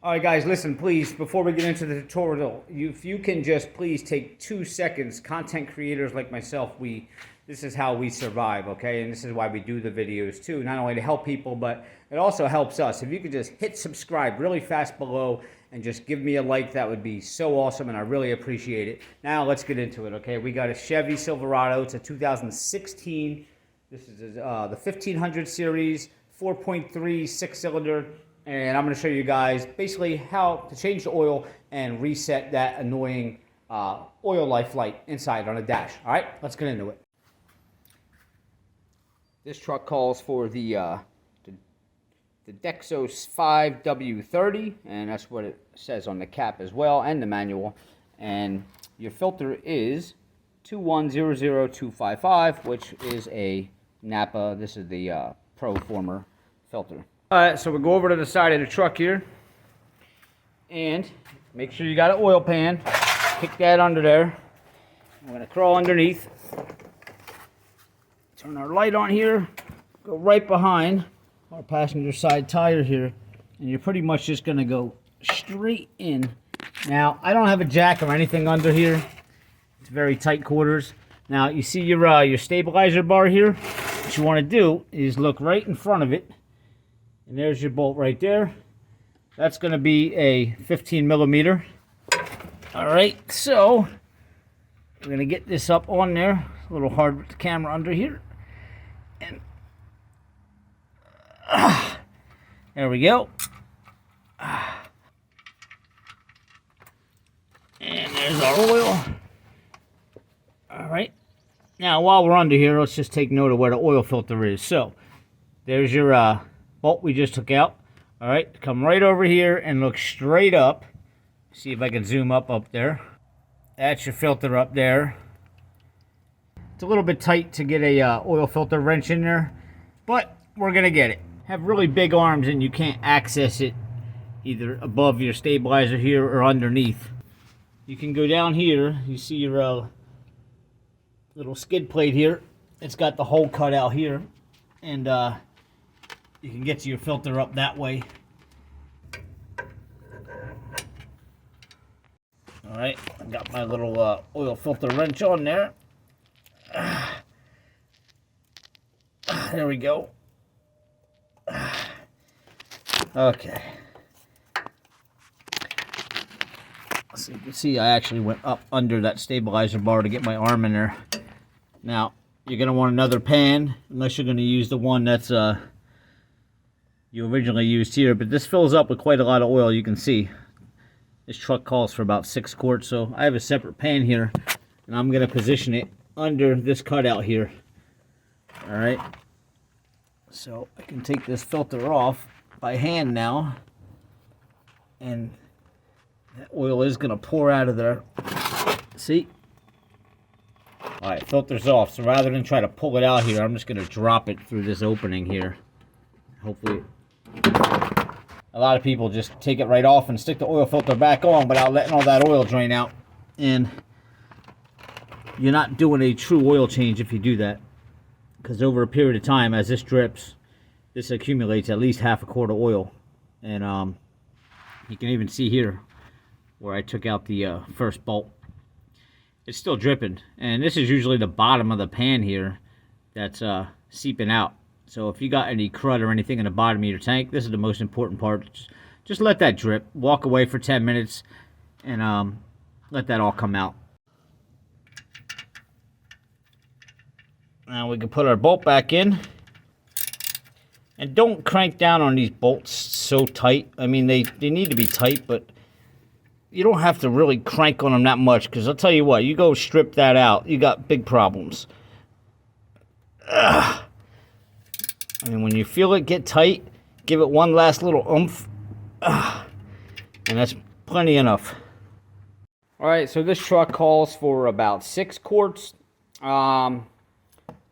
All right, guys, listen, please, before we get into the tutorial, if you can just please take 2 seconds, content creators like myself, this is how we survive, okay? And this is why we do the videos too, not only to help people, but it also helps us. If you could just hit subscribe really fast below and just give me a like, that would be so awesome, and I really appreciate it. Now, let's get into it, okay? We got a Chevy Silverado. It's a 2016. This is the 1500 series, 4.3 six-cylinder. And I'm going to show you guys basically how to change the oil and reset that annoying oil life light inside on a dash. All right, let's get into it. This truck calls for the Dexos 5W30, and that's what it says on the cap as well, and the manual. And your filter is 2100255, which is a Napa. This is the Pro Former filter. Alright, so we'll go over to the side of the truck here and make sure you got an oil pan. Kick that under there. I'm going to crawl underneath. Turn our light on here. Go right behind our passenger side tire here. And you're pretty much just going to go straight in. Now, I don't have a jack or anything under here. It's very tight quarters. Now, you see your stabilizer bar here? What you want to do is look right in front of it. And there's your bolt right there. That's going to be a 15 millimeter. All right, so we're going to get this up on there. A little hard with the camera under here. And there we go. And there's our oil. All right. Now, while we're under here, let's just take note of where the oil filter is. So, there's your bolt we just took out. All right, come right over here and look straight up. See if I can zoom up there. That's your filter up there. It's a little bit tight to get a oil filter wrench in there, but we're gonna get it. Have really big arms and you can't access it either above your stabilizer here or underneath. You can go down here. You see your little skid plate here. It's got the hole cut out here, and you can get to your filter up that way. All right, I got my little oil filter wrench on there. There we go. Okay. So you can see I actually went up under that stabilizer bar to get my arm in there. Now, you're going to want another pan, unless you're going to use the one that's you originally used here, but this fills up with quite a lot of oil. You can see this truck calls for about 6 quarts, so I have a separate pan here, and I'm going to position it under this cutout here. All right, so I can take this filter off by hand now, and that oil is going to pour out of there. See? All right, filter's off, so rather than try to pull it out here, I'm just going to drop it through this opening here. Hopefully, a lot of people just take it right off and stick the oil filter back on without letting all that oil drain out. And you're not doing a true oil change if you do that. Because over a period of time, as this drips, this accumulates at least half a quart of oil. And you can even see here where I took out the first bolt. It's still dripping. And this is usually the bottom of the pan here that's seeping out. So if you got any crud or anything in the bottom of your tank, this is the most important part. Just let that drip. Walk away for 10 minutes and let that all come out. Now we can put our bolt back in. And don't crank down on these bolts so tight. I mean, they need to be tight, but you don't have to really crank on them that much, because I'll tell you what, you go strip that out, you got big problems. Ugh. And when you feel it get tight, give it one last little oomph. And that's plenty enough. Alright, so this truck calls for about 6 quarts.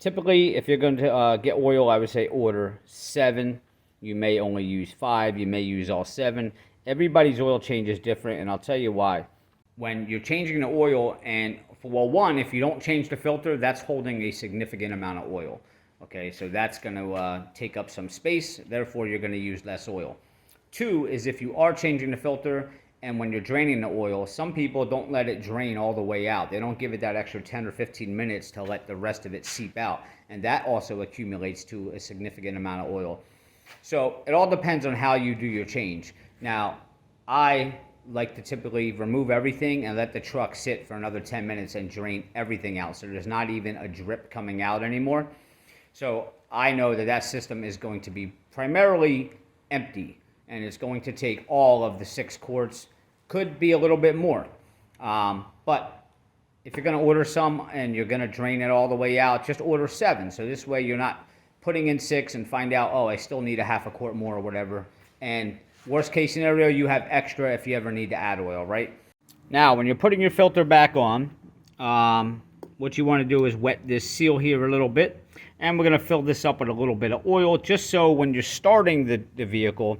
Typically, if you're going to get oil, I would say order 7. You may only use 5. You may use all 7. Everybody's oil change is different, and I'll tell you why. When you're changing the oil, and well, one, if you don't change the filter, that's holding a significant amount of oil. Okay, so that's going to take up some space, therefore you're going to use less oil. Two is if you are changing the filter and when you're draining the oil, some people don't let it drain all the way out. They don't give it that extra 10 or 15 minutes to let the rest of it seep out. And that also accumulates to a significant amount of oil. So it all depends on how you do your change. Now, I like to typically remove everything and let the truck sit for another 10 minutes and drain everything out. So there's not even a drip coming out anymore. So I know that that system is going to be primarily empty, and it's going to take all of the 6 quarts, could be a little bit more. But if you're going to order some and you're going to drain it all the way out, just order 7. So this way you're not putting in 6 and find out, oh, I still need a half a quart more or whatever. And worst case scenario, you have extra if you ever need to add oil, right? Now, when you're putting your filter back on, what you want to do is wet this seal here a little bit. And we're going to fill this up with a little bit of oil, just so when you're starting the vehicle,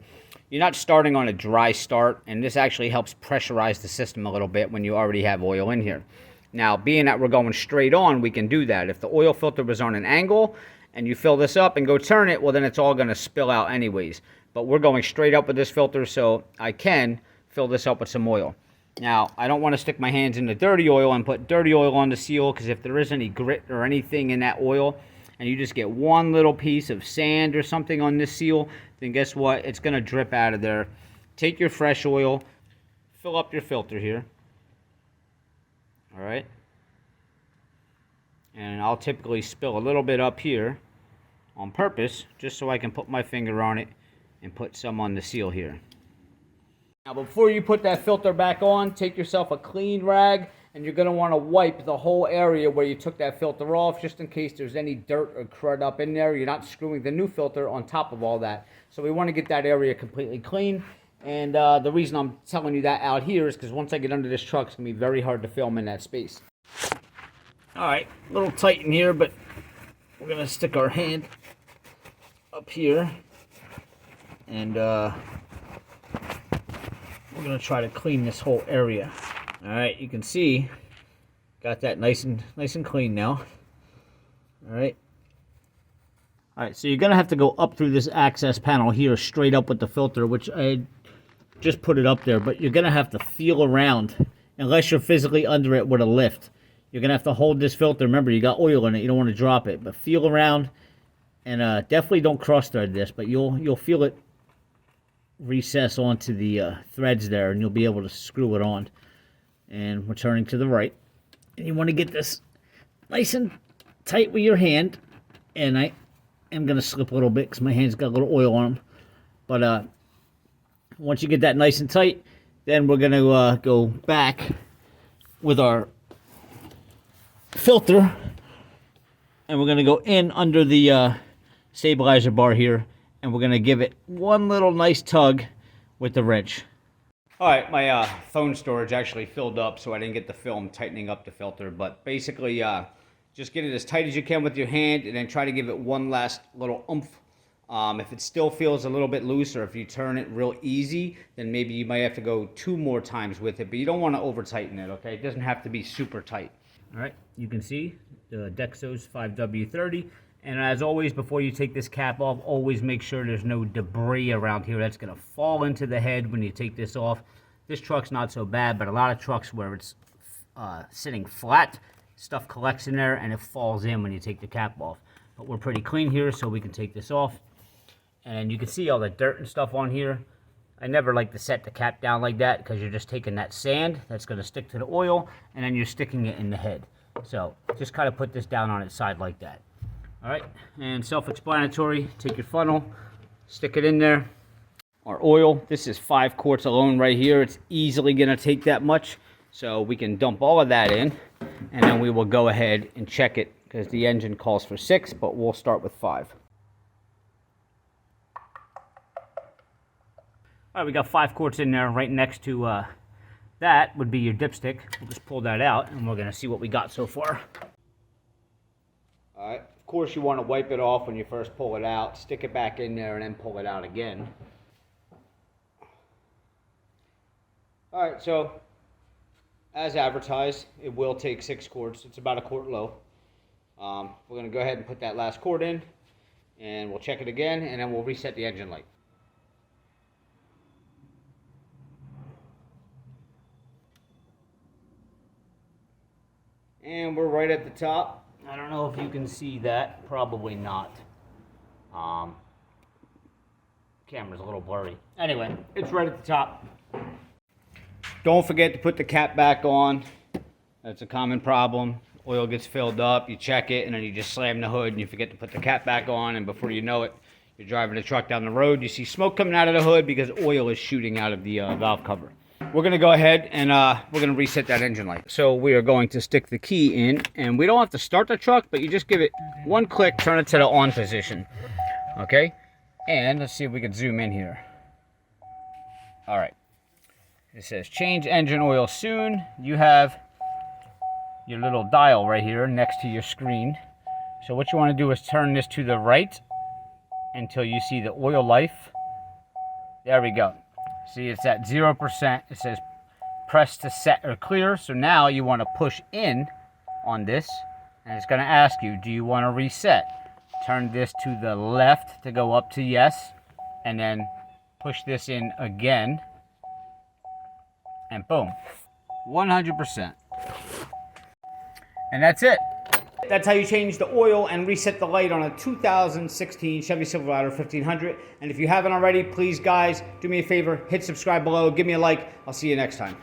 you're not starting on a dry start, and this actually helps pressurize the system a little bit when you already have oil in here. Now, being that we're going straight on, we can do that. If the oil filter was on an angle and you fill this up and go turn it, well, then it's all going to spill out anyways. But we're going straight up with this filter, so I can fill this up with some oil. Now, I don't want to stick my hands in the dirty oil and put dirty oil on the seal, because if there is any grit or anything in that oil, and you just get one little piece of sand or something on this seal, then guess what? It's going to drip out of there. Take your fresh oil, fill up your filter here. All right. And I'll typically spill a little bit up here on purpose, just so I can put my finger on it and put some on the seal here. Now, before you put that filter back on, take yourself a clean rag, and you're going to want to wipe the whole area where you took that filter off, just in case there's any dirt or crud up in there. You're not screwing the new filter on top of all that. So we want to get that area completely clean. And the reason I'm telling you that out here is because once I get under this truck, it's going to be very hard to film in that space. All right, a little tight in here, but we're going to stick our hand up here. And we're going to try to clean this whole area. All right, you can see, got that nice and clean now. All right. All right, so you're gonna have to go up through this access panel here, straight up with the filter, which I just put it up there. But you're gonna have to feel around, unless you're physically under it with a lift. You're gonna have to hold this filter. Remember, you got oil in it. You don't want to drop it, but feel around, and definitely don't cross thread this. But you'll feel it recess onto the threads there, and you'll be able to screw it on. And we're turning to the right. And you want to get this nice and tight with your hand. And I am going to slip a little bit because my hand's got a little oil on them. But once you get that nice and tight, then we're going to go back with our filter. And we're going to go in under the stabilizer bar here. And we're going to give it one little nice tug with the wrench. All right, my phone storage actually filled up, so I didn't get the film tightening up the filter. But basically, just get it as tight as you can with your hand, and then try to give it one last little oomph. If it still feels a little bit loose, or if you turn it real easy, then maybe you might have to go 2 more times with it. But you don't want to over-tighten it, okay? It doesn't have to be super tight. All right, you can see the Dexos 5W30. And as always, before you take this cap off, always make sure there's no debris around here that's going to fall into the head when you take this off. This truck's not so bad, but a lot of trucks where it's sitting flat, stuff collects in there and it falls in when you take the cap off. But we're pretty clean here, so we can take this off. And you can see all the dirt and stuff on here. I never like to set the cap down like that, because you're just taking that sand that's going to stick to the oil, and then you're sticking it in the head. So just kind of put this down on its side like that. All right, and self-explanatory, take your funnel, stick it in there. Our oil, this is 5 quarts alone right here. It's easily gonna take that much. So we can dump all of that in, and then we will go ahead and check it, because the engine calls for 6, but we'll start with 5. All right, we got 5 quarts in there. Right next to that would be your dipstick. We'll just pull that out, and we're gonna see what we got so far. All right. Of course, you want to wipe it off when you first pull it out, stick it back in there, and then pull it out again. All right, so as advertised, it will take 6 quarts. It's about a quart low. We're going to go ahead and put that last quart in, and we'll check it again, and then we'll reset the engine light. And we're right at the top. I don't know if you can see that. Probably not. Camera's a little blurry. Anyway, it's right at the top. Don't forget to put the cap back on. That's a common problem. Oil gets filled up, you check it, and then you just slam the hood and you forget to put the cap back on, and before you know it, you're driving the truck down the road, you see smoke coming out of the hood because oil is shooting out of the valve cover. We're going to go ahead and we're going to reset that engine light. So we are going to stick the key in, and we don't have to start the truck, but you just give it one click, turn it to the on position. Okay? And let's see if we can zoom in here. All right. It says change engine oil soon. You have your little dial right here next to your screen. So what you want to do is turn this to the right until you see the oil life. There we go. See, it's at 0%. It says press to set or clear. So now you want to push in on this, and it's going to ask you, do you want to reset? Turn this to the left to go up to yes, and then push this in again, and boom, 100%. And that's it. That's how you change the oil and reset the light on a 2016 Chevy Silverado 1500. And if you haven't already, please guys, do me a favor, hit subscribe below, give me a like. I'll see you next time.